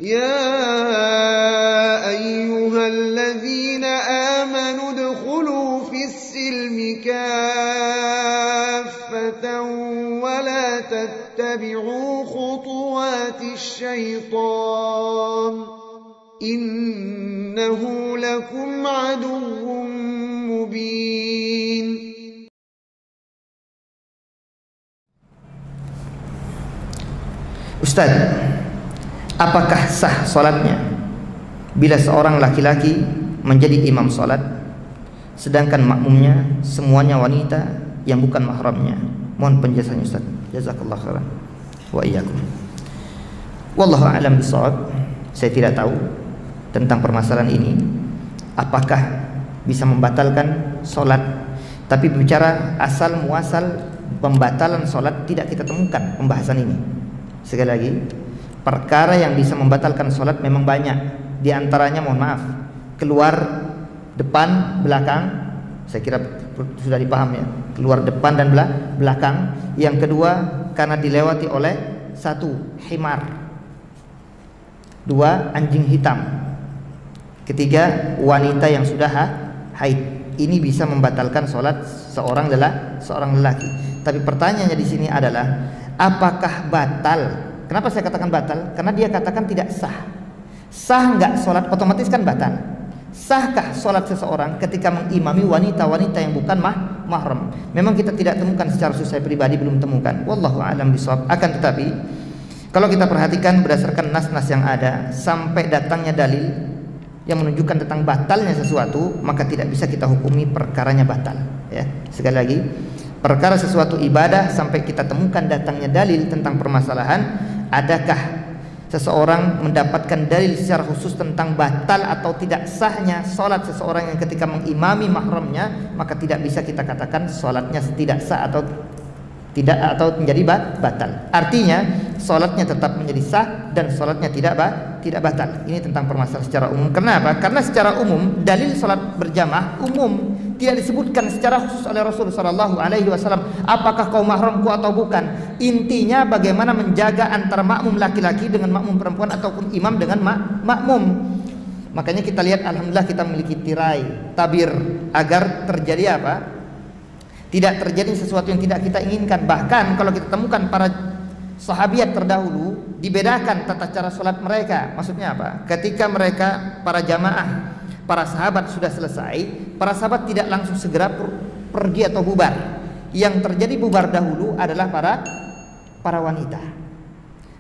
يا أيها الذين آمنوا ادخلوا في السلم كافة ولا تتبعوا خطوات الشيطان إنه لكم عدو مبين. Ustaz, apakah sah sholatnya bila seorang laki-laki menjadi imam sholat sedangkan makmumnya semuanya wanita yang bukan mahramnya? Mohon penjelasannya Ustaz. Jazakallahu khairan wa iyyakum. Wallahu a'lam bishawab. Saya tidak tahu tentang permasalahan ini, apakah bisa membatalkan sholat. Tapi bicara asal muasal pembatalan sholat tidak kita temukan pembahasan ini. Sekali lagi, perkara yang bisa membatalkan sholat memang banyak. Di antaranya, mohon maaf, keluar depan belakang. Saya kira sudah dipaham ya, keluar depan dan belakang. Yang kedua, karena dilewati oleh satu, himar. Dua, anjing hitam. Ketiga, wanita yang sudah haid. Ini bisa membatalkan sholat seorang lelaki. Tapi pertanyaannya di sini adalah, apakah batal? Kenapa saya katakan batal? Karena dia katakan tidak sah. Sah nggak sholat? Otomatis kan batal. Sahkah sholat seseorang ketika mengimami wanita-wanita yang bukan mahram? Memang kita tidak temukan secara khusus, saya pribadi belum temukan. Wallahu a'lam bishawab. Akan tetapi kalau kita perhatikan berdasarkan nas-nas yang ada, sampai datangnya dalil yang menunjukkan tentang batalnya sesuatu, maka tidak bisa kita hukumi perkaranya batal. Ya, sekali lagi, perkara sesuatu ibadah sampai kita temukan datangnya dalil tentang permasalahan, adakah seseorang mendapatkan dalil secara khusus tentang batal atau tidak sahnya sholat seseorang yang ketika mengimami mahramnya, maka tidak bisa kita katakan sholatnya tidak sah atau tidak atau menjadi batal. Artinya sholatnya tetap menjadi sah dan sholatnya tidak batal. Ini tentang permasalahan secara umum. Kenapa? Karena secara umum dalil sholat berjamaah umum, tidak disebutkan secara khusus oleh Rasul Shallallahu Alaihi Wasallam apakah kau mahramku atau bukan. Intinya bagaimana menjaga antara makmum laki-laki dengan makmum perempuan ataupun imam dengan makmum. Makanya kita lihat, alhamdulillah kita memiliki tirai tabir agar terjadi apa? Tidak terjadi sesuatu yang tidak kita inginkan. Bahkan kalau kita temukan para sahabiat terdahulu, dibedakan tata cara sholat mereka. Maksudnya apa? Ketika mereka para jamaah, para sahabat sudah selesai, para sahabat tidak langsung segera pergi atau bubar. Yang terjadi bubar dahulu adalah para wanita.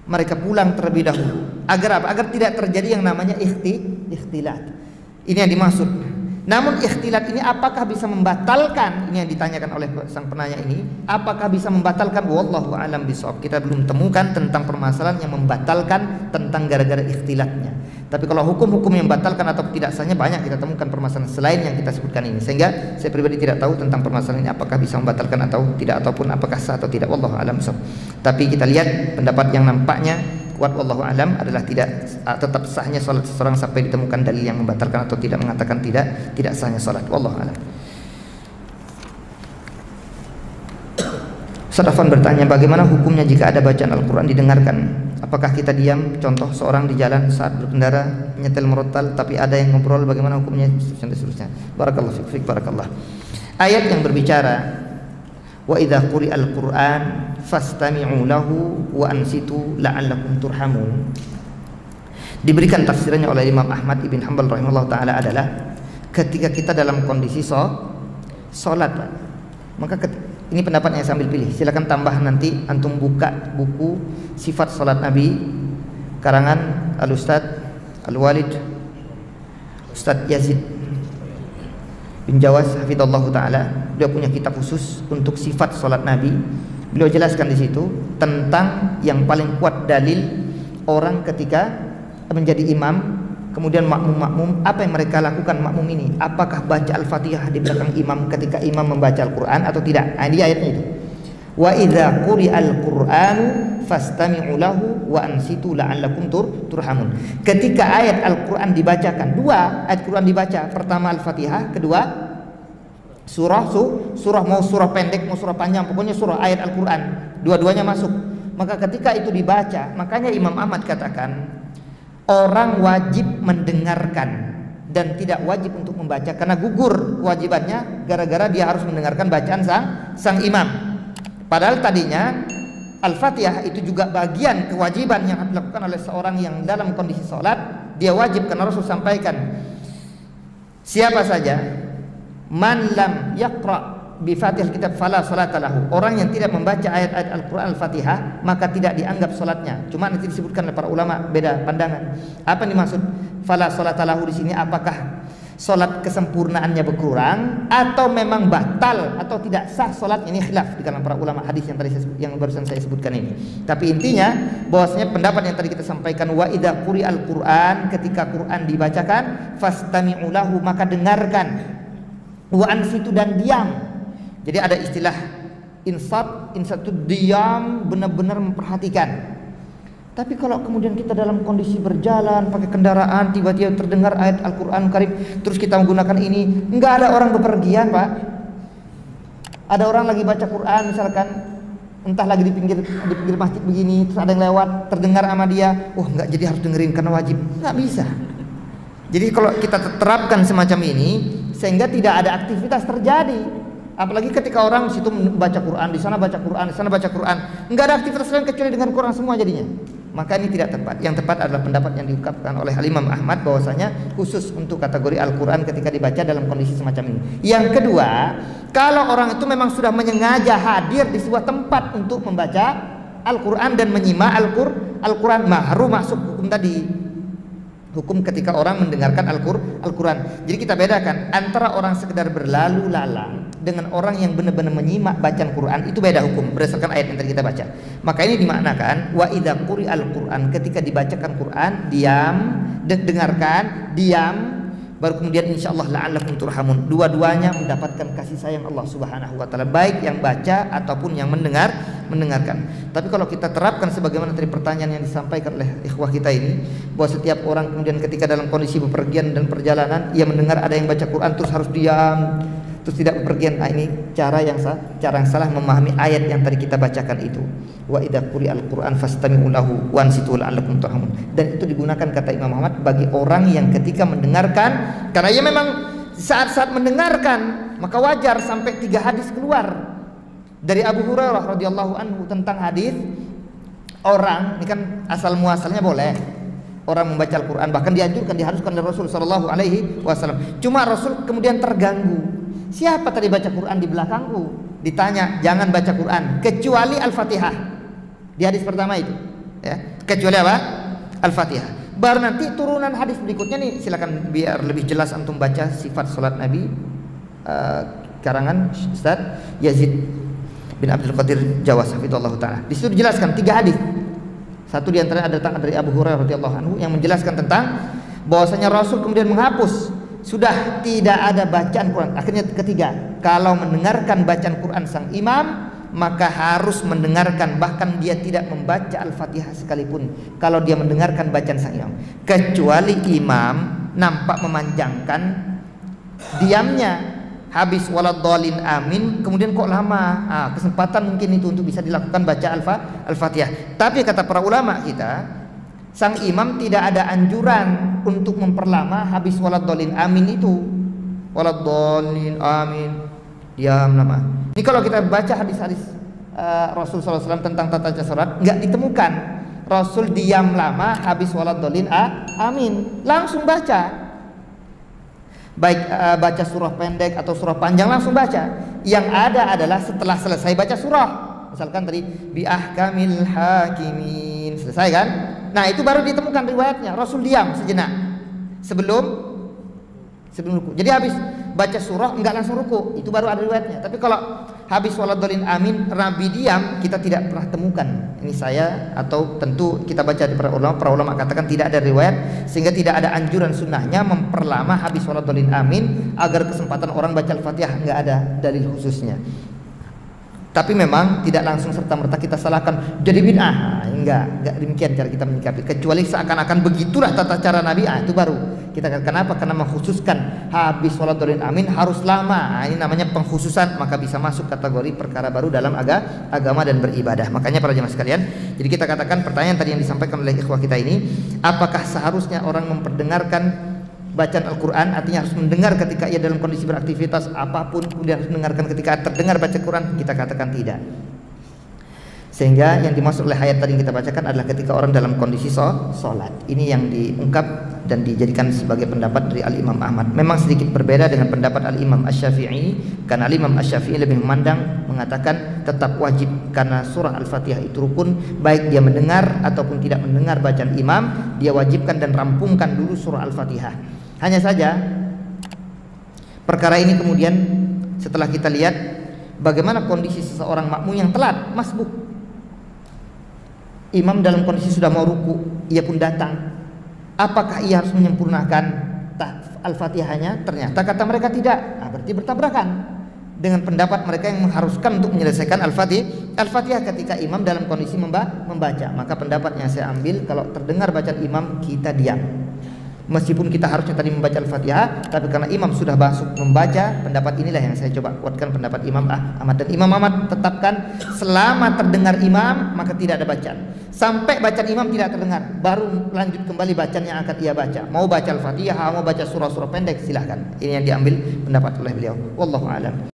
Mereka pulang terlebih dahulu. Agar apa? Agar tidak terjadi yang namanya ikhtilat. Ini yang dimaksud. Namun ikhtilat ini apakah bisa membatalkan? Ini yang ditanyakan oleh sang penanya ini. Apakah bisa membatalkan? Wallahu a'lam bishawab. Kita belum temukan tentang permasalahan yang membatalkan tentang gara-gara ikhtilatnya. Tapi kalau hukum-hukum yang membatalkan atau tidak sahnya banyak kita temukan permasalahan selain yang kita sebutkan ini. Sehingga saya pribadi tidak tahu tentang permasalahan ini apakah bisa membatalkan atau tidak, ataupun apakah sah atau tidak. Wallahu a'lam bishawab. Tapi kita lihat pendapat yang nampaknya kuat wallahu alam adalah tetap sahnya sholat seseorang sampai ditemukan dalil yang membatalkan atau tidak mengatakan tidak sahnya sholat. Wallahu alam. Ustaz bertanya, bagaimana hukumnya jika ada bacaan Al-Quran didengarkan? Apakah kita diam? Contoh seorang di jalan saat berkendara nyetel merotal tapi ada yang ngobrol, bagaimana hukumnya? Seterusnya. Barakallahu fiik, barakallah. Ayat yang berbicara wa idza quri'al Qur'an fastami'u lahu wa ansitu la'allakum turhamun, diberikan tafsirannya oleh Imam Ahmad ibn Hanbal rahimahullah ta'ala adalah ketika kita dalam kondisi sholat, maka ini pendapatnya sambil pilih, silakan tambah nanti antum buka buku sifat sholat Nabi karangan Al-Ustadz Al-Walid Ustadz Yazid bin Jawas hafidhallahu ta'ala. Beliau punya kitab khusus untuk sifat sholat Nabi. Beliau jelaskan di situ tentang yang paling kuat dalil orang ketika menjadi imam, kemudian makmum, apa yang mereka lakukan makmum ini? Apakah baca Al-Fatihah di belakang imam ketika imam membaca Al-Quran atau tidak? Nah, di ayatnya itu. Wa idza quri'al Qur'anu fastami'u lahu wa ansitu la'allakum turhamun. Ketika ayat Al-Quran dibacakan, dua ayat Quran dibaca, pertama Al-Fatihah, kedua surah mau surah pendek mau surah panjang, pokoknya surah ayat Al-Quran, dua-duanya masuk. Maka ketika itu dibaca, makanya Imam Ahmad katakan orang wajib mendengarkan dan tidak wajib untuk membaca karena gugur kewajibannya gara-gara dia harus mendengarkan bacaan sang imam. Padahal tadinya Al-Fatihah itu juga bagian kewajiban yang dilakukan oleh seorang yang dalam kondisi sholat. Dia wajib karena Rasul sampaikan, siapa saja man lam yaqra bi Fatihah kitab fala salata lahu. Orang yang tidak membaca ayat-ayat Al-Qur'an Al-Fatihah maka tidak dianggap salatnya. Cuma nanti disebutkan oleh para ulama beda pandangan. Apa yang dimaksud fala salata lahu di sini? Apakah salat kesempurnaannya berkurang atau memang batal atau tidak sah salatnya? Ini khilaf di kalangan para ulama hadis yang barusan saya sebutkan ini. Tapi intinya bahwasanya pendapat yang tadi kita sampaikan, wa idza quri'al Qur'an, ketika Quran dibacakan, fastami'u lahu, maka dengarkan, wa ansitu, dan diam. Jadi ada istilah insat itu diam, benar-benar memperhatikan. Tapi kalau kemudian kita dalam kondisi berjalan pakai kendaraan, tiba-tiba terdengar ayat Al-Quran Karim, terus kita menggunakan ini, nggak ada orang bepergian, Pak. Ada orang lagi baca Quran misalkan, entah lagi di pinggir masjid begini, terus ada yang lewat, terdengar sama dia, nggak jadi harus dengerin karena wajib, nggak bisa. Jadi kalau kita terapkan semacam ini, sehingga tidak ada aktivitas terjadi. Apalagi ketika orang di situ baca Quran, di sana baca Quran, di sana baca Quran, nggak ada aktivitas lain kecuali dengan Quran semua jadinya. Maka ini tidak tepat. Yang tepat adalah pendapat yang diungkapkan oleh Imam Ahmad bahwasanya khusus untuk kategori Al-Quran ketika dibaca dalam kondisi semacam ini. Yang kedua, kalau orang itu memang sudah menyengaja hadir di sebuah tempat untuk membaca Al-Quran dan menyimak Al-Quran, baru masuk hukum tadi. Hukum ketika orang mendengarkan Al-Quran. Jadi kita bedakan antara orang sekedar berlalu lalang dengan orang yang benar-benar menyimak bacaan Quran. Itu beda hukum berdasarkan ayat yang tadi kita baca. Maka ini dimaknakan wa idza quri'al Quran, ketika dibacakan Quran diam, dengarkan, diam, baru kemudian insyaallah la'allakum turhamun. Dua-duanya mendapatkan kasih sayang Allah Subhanahu wa taala, baik yang baca ataupun yang mendengarkan. Tapi kalau kita terapkan sebagaimana tadi pertanyaan yang disampaikan oleh ikhwah kita ini, bahwa setiap orang kemudian ketika dalam kondisi bepergian dan perjalanan, ia mendengar ada yang baca Quran terus harus diam, terus tidak bepergian. Nah, ini cara yang salah memahami ayat yang tadi kita bacakan itu. Wa idza quri'al Qur'an fastami'u lahu wansitu la'allakum turhamun. Dan itu digunakan kata Imam Muhammad bagi orang yang ketika mendengarkan, karena ia memang saat-saat mendengarkan maka wajar sampai 3 hadis keluar dari Abu Hurairah radhiyallahu anhu tentang hadis orang ini kan asal muasalnya boleh orang membaca Al-Qur'an, bahkan dianjurkan, diharuskan oleh Rasul sallallahu alaihi wasallam. Cuma Rasul kemudian terganggu. Siapa tadi baca Quran di belakangku? Ditanya, jangan baca Quran kecuali Al-Fatihah. Di hadis pertama itu, ya, kecuali apa? Al-Fatihah. Baru nanti turunan hadis berikutnya nih, silakan biar lebih jelas antum baca sifat salat Nabi karangan Ustaz Yazid bin Abdul Qadir Jawas hafizallahu taala. Di situ dijelaskan 3 hadis. Satu di antaranya datang dari Abu Hurairah radhiyallahu anhu yang menjelaskan tentang bahwasanya Rasul kemudian menghapus, sudah tidak ada bacaan Quran. Akhirnya ketiga, kalau mendengarkan bacaan Quran sang imam maka harus mendengarkan, bahkan dia tidak membaca Al-Fatihah sekalipun kalau dia mendengarkan bacaan sang imam, kecuali imam nampak memanjangkan diamnya habis waladhdallin amin, kemudian kok lama, kesempatan mungkin itu untuk bisa dilakukan baca Al-Fatihah. Tapi kata para ulama kita, sang imam tidak ada anjuran untuk memperlama habis waladhdallin amin itu. Waladhdallin amin, diam lama. Ini kalau kita baca hadis-hadis Rasul SAW tentang tata cara salat, nggak ditemukan Rasul diam lama habis waladhdallin amin, langsung baca. Baik baca surah pendek atau surah panjang langsung baca. Yang ada adalah setelah selesai baca surah, misalkan tadi bi ahkamil hakimin, selesai kan? Nah, itu baru ditemukan riwayatnya Rasul diam sejenak sebelum ruku. Jadi habis baca surah enggak langsung ruku, itu baru ada riwayatnya. Tapi kalau habis waladhdallin amin Nabi diam, kita tidak pernah temukan. Ini saya atau tentu kita baca di para ulama katakan tidak ada riwayat, sehingga tidak ada anjuran sunnahnya memperlama habis waladhdallin amin agar kesempatan orang baca Al-Fatihah, enggak ada dalil khususnya. Tapi memang tidak langsung serta-merta kita salahkan jadi bid'ah. Enggak demikian cara kita menyikapi, kecuali seakan-akan begitulah tata cara Nabi, itu baru Kita katakan kenapa? Karena mengkhususkan habis sholat dolin amin harus lama. Nah, ini namanya pengkhususan, maka bisa masuk kategori perkara baru dalam agama dan beribadah. Makanya para jemaah sekalian, jadi kita katakan pertanyaan tadi yang disampaikan oleh ikhwah kita ini, apakah seharusnya orang memperdengarkan bacaan Al-Quran, artinya harus mendengar ketika ia dalam kondisi beraktivitas apapun, kemudian harus mendengarkan ketika terdengar baca Quran? Kita katakan tidak. Sehingga yang dimaksud oleh ayat tadi yang kita bacakan adalah ketika orang dalam kondisi sholat. Ini yang diungkap dan dijadikan sebagai pendapat dari Al-Imam Ahmad. Memang sedikit berbeda dengan pendapat Al-Imam Asy-Syafi'i, karena Al-Imam Asy-Syafi'i lebih memandang, mengatakan tetap wajib karena surah Al-Fatihah itu rukun, baik dia mendengar ataupun tidak mendengar bacaan imam, dia wajibkan dan rampungkan dulu surah Al-Fatihah. Hanya saja perkara ini kemudian setelah kita lihat bagaimana kondisi seseorang makmum yang telat, masbuk. Imam dalam kondisi sudah mau ruku, ia pun datang. Apakah ia harus menyempurnakan Al-Fatihahnya? Ternyata kata mereka tidak. Nah, berarti bertabrakan dengan pendapat mereka yang mengharuskan untuk menyelesaikan Al-Fatihah ketika imam dalam kondisi membaca. Maka pendapat yang saya ambil, kalau terdengar bacaan imam kita diam. Meskipun kita harusnya tadi membaca Al-Fatihah, tapi karena imam sudah masuk membaca, pendapat inilah yang saya coba kuatkan, pendapat Imam Ahmad. Dan Imam Ahmad tetapkan selama terdengar imam maka tidak ada bacaan. Sampai bacaan imam tidak terdengar, baru lanjut kembali bacaan yang akan ia baca. Mau baca Al-Fatihah, mau baca surah-surah pendek, silahkan. Ini yang diambil pendapat oleh beliau. Wallahu a'lam.